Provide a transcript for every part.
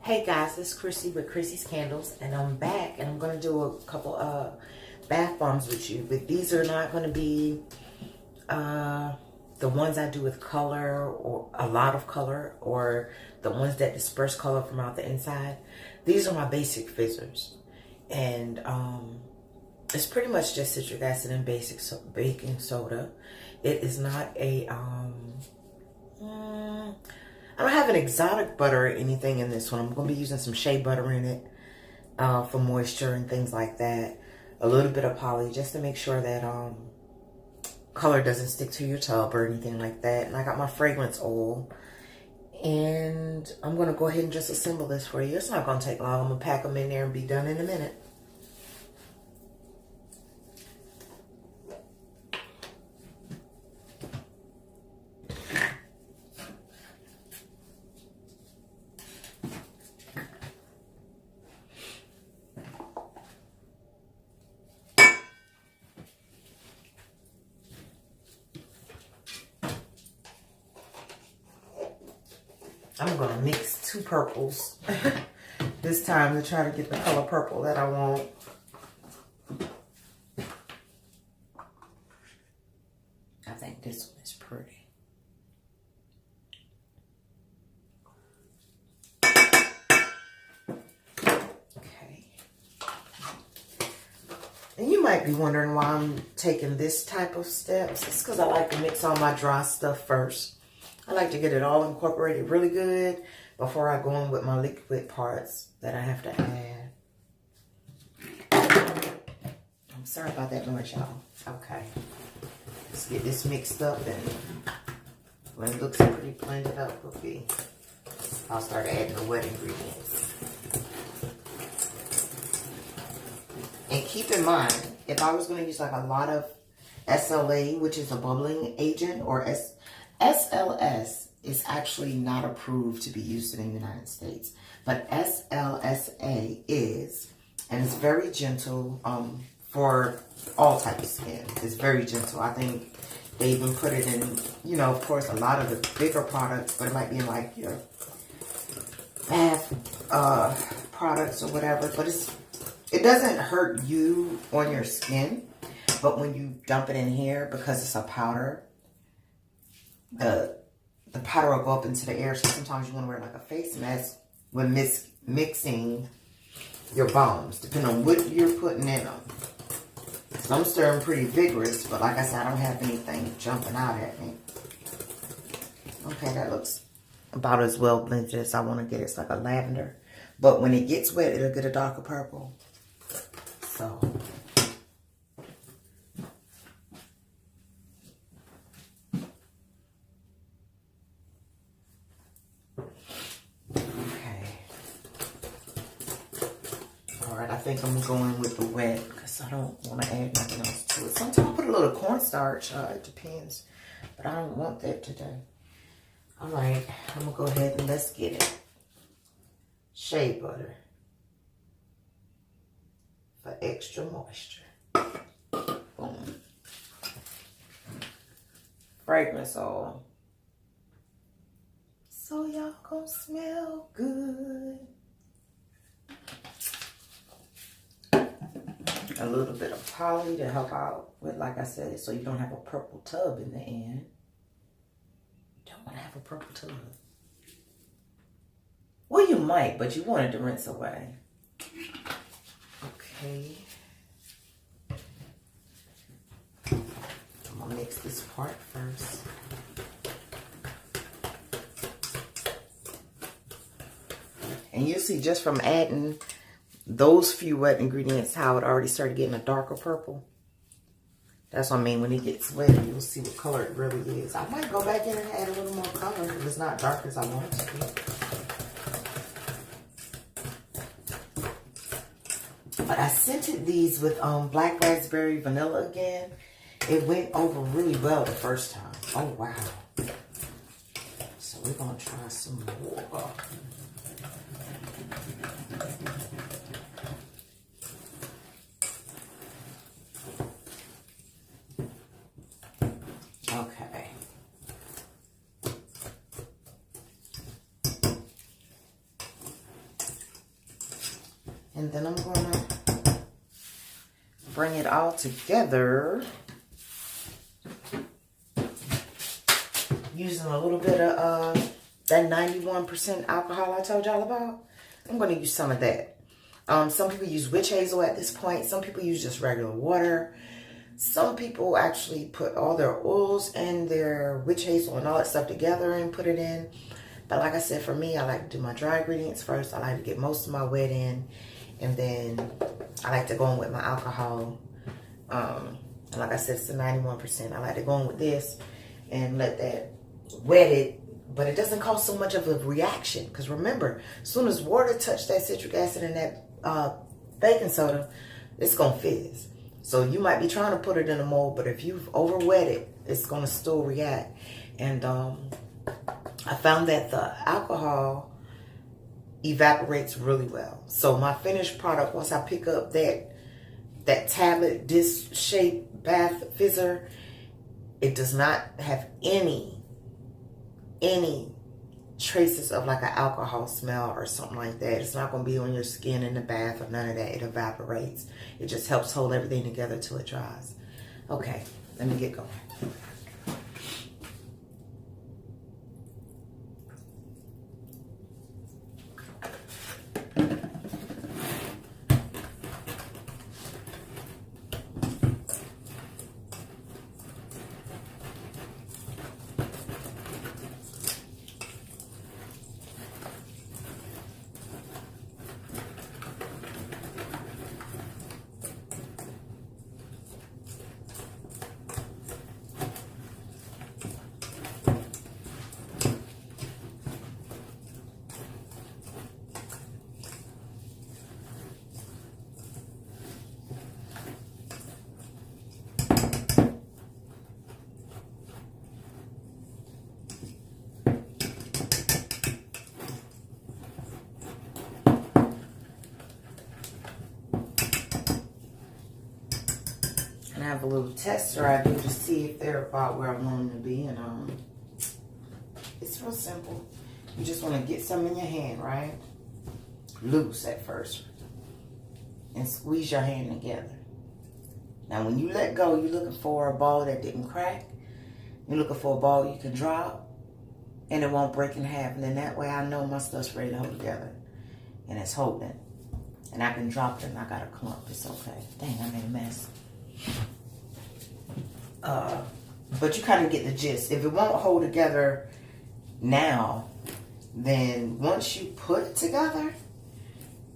Hey guys, it's Chrissy with Chrissy's Candles, and I'm back, and I'm going to do a couple bath bombs with you, but these are not going to be the ones I do with color or a lot of color, or the ones that disperse color from out the inside. These are my basic fizzers, and it's pretty much just citric acid and baking soda. It is not a I don't have an exotic butter or anything in this one. I'm going to be using some shea butter in it for moisture and things like that. A little bit of poly just to make sure that color doesn't stick to your tub or anything like that. And I got my fragrance oil. And I'm going to go ahead and just assemble this for you. It's not going to take long. I'm going to pack them in there and be done in a minute. I'm going to mix two purples this time to try to get the color purple that I want. I think this one is pretty. Okay. And you might be wondering why I'm taking this type of steps. It's because I like to mix all my dry stuff first. I like to get it all incorporated really good before I go in with my liquid parts that I have to add. I'm sorry about that noise, y'all. Okay. Let's get this mixed up, and when it looks pretty blended up, I'll start adding the wet ingredients. And keep in mind, if I was going to use like a lot of SLA, which is a bubbling agent, or SLS is actually not approved to be used in the United States, but SLSA is, and it's very gentle for all types of skin. It's very gentle. I think they even put it in, you know, of course, a lot of the bigger products, but it might be in like your bath products or whatever, but it doesn't hurt you on your skin, but when you dump it in here, because it's a powder, the powder will go up into the air, so sometimes you want to wear like a face mask when mixing your bombs, depending on what you're putting in them. So I'm stirring pretty vigorous, but like I said, I don't have anything jumping out at me. Okay, that looks about as well blended as I want to get it. It's like a lavender, but when it gets wet, it'll get a darker purple. So I think I'm going with the wet because I don't want to add nothing else to it. Sometimes I put a little cornstarch. It depends. But I don't want that today. All right. I'm going to go ahead and let's get it. Shea butter for extra moisture. Boom. Fragrance oil. So y'all gonna smell good. A little bit of poly to help out with, like I said, so you don't have a purple tub in the end. Don't want to have a purple tub. Well, you might, but you want it to rinse away. Okay. I'm going to mix this part first. And you'll see just from adding those few wet ingredients how it already started getting a darker purple. That's what I mean. When it gets wet, you'll see what color it really is. I might go back in and add a little more color if it's not dark as I want it to be. But I scented these with black raspberry vanilla again. It went over really well the first time. Oh, wow. So we're going to try some more. Okay. And then I'm going to bring it all together using a little bit of that 91% alcohol I told y'all about. I'm going to use some of that. Some people use witch hazel at this point. Some people use just regular water. Some people actually put all their oils and their witch hazel and all that stuff together and put it in. But like I said, for me, I like to do my dry ingredients first. I like to get most of my wet in. And then I like to go in with my alcohol. And like I said, it's a 91%. I like to go in with this and let that wet it. But it doesn't cause so much of a reaction. Because remember, as soon as water touches that citric acid and that baking soda, it's going to fizz. So you might be trying to put it in a mold, but if you've over wet it, it's going to still react. And I found that the alcohol evaporates really well. So my finished product, once I pick up that tablet disc shaped bath fizzer, it does not have any traces of like an alcohol smell or something like that. It's not going to be on your skin in the bath or none of that. It evaporates. It just helps hold everything together till it dries. Okay, let me get going. I have a little tester I do to see if they're about where I want them to be, and it's real simple. You just want to get some in your hand, right? Loose at first, and squeeze your hand together. Now, when you let go, you're looking for a ball that didn't crack. You're looking for a ball you can drop, and it won't break in half. And then that way, I know my stuff's ready to hold together, and it's holding. And I can drop it, and I got a clump. It's okay. Dang, I made a mess. But you kind of get the gist. If it won't hold together now, then once you put it together,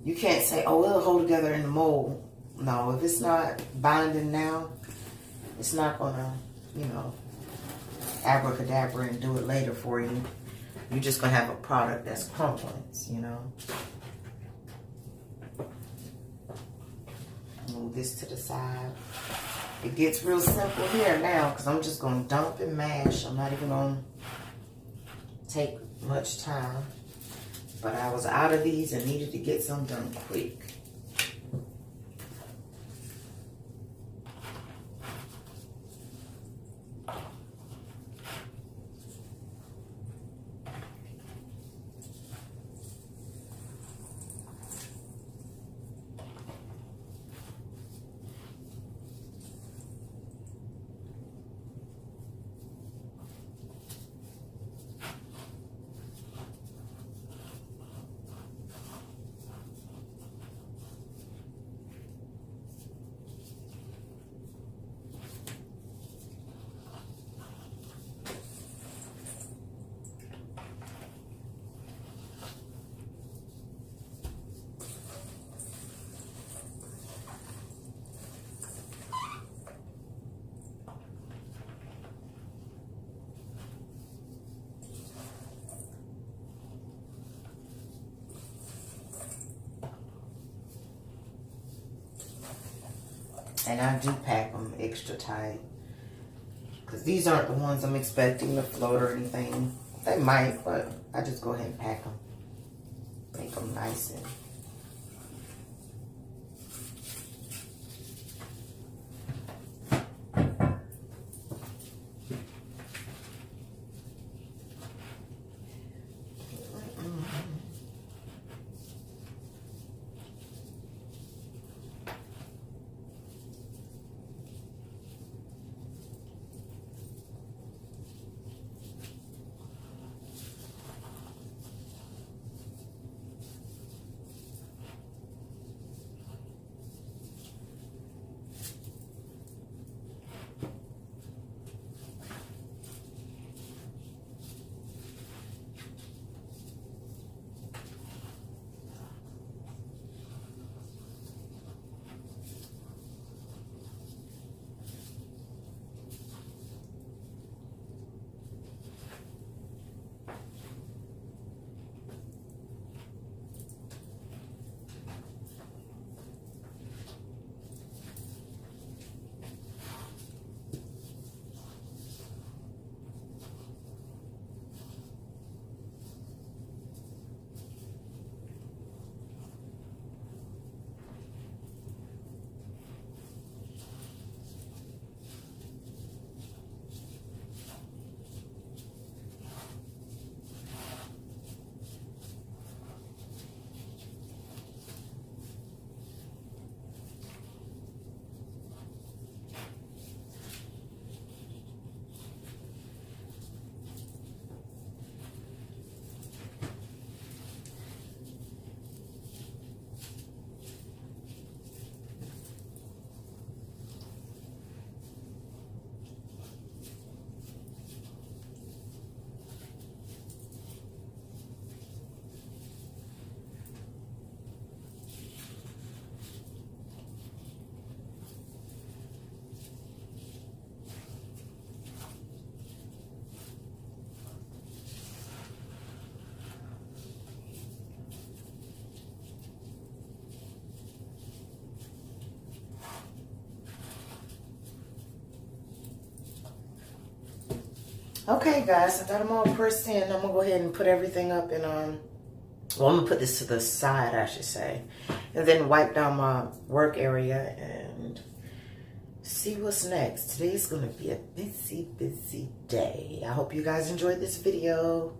you can't say, oh, it'll hold together in the mold. No, if it's not binding now, it's not gonna, abracadabra and do it later for you. You're just gonna have a product that's crumbling, Move this to the side. It gets real simple here now because I'm just going to dump and mash. I'm not even going to take much time. But I was out of these and needed to get some done quick. And I do pack them extra tight. Because these aren't the ones I'm expecting to float or anything. They might, but I just go ahead and pack them. Make them nice and... Okay, guys, I got them all pressed in. I'm going to go ahead and put everything up in, well, I'm going to put this to the side, I should say. And then wipe down my work area and see what's next. Today's going to be a busy, busy day. I hope you guys enjoyed this video.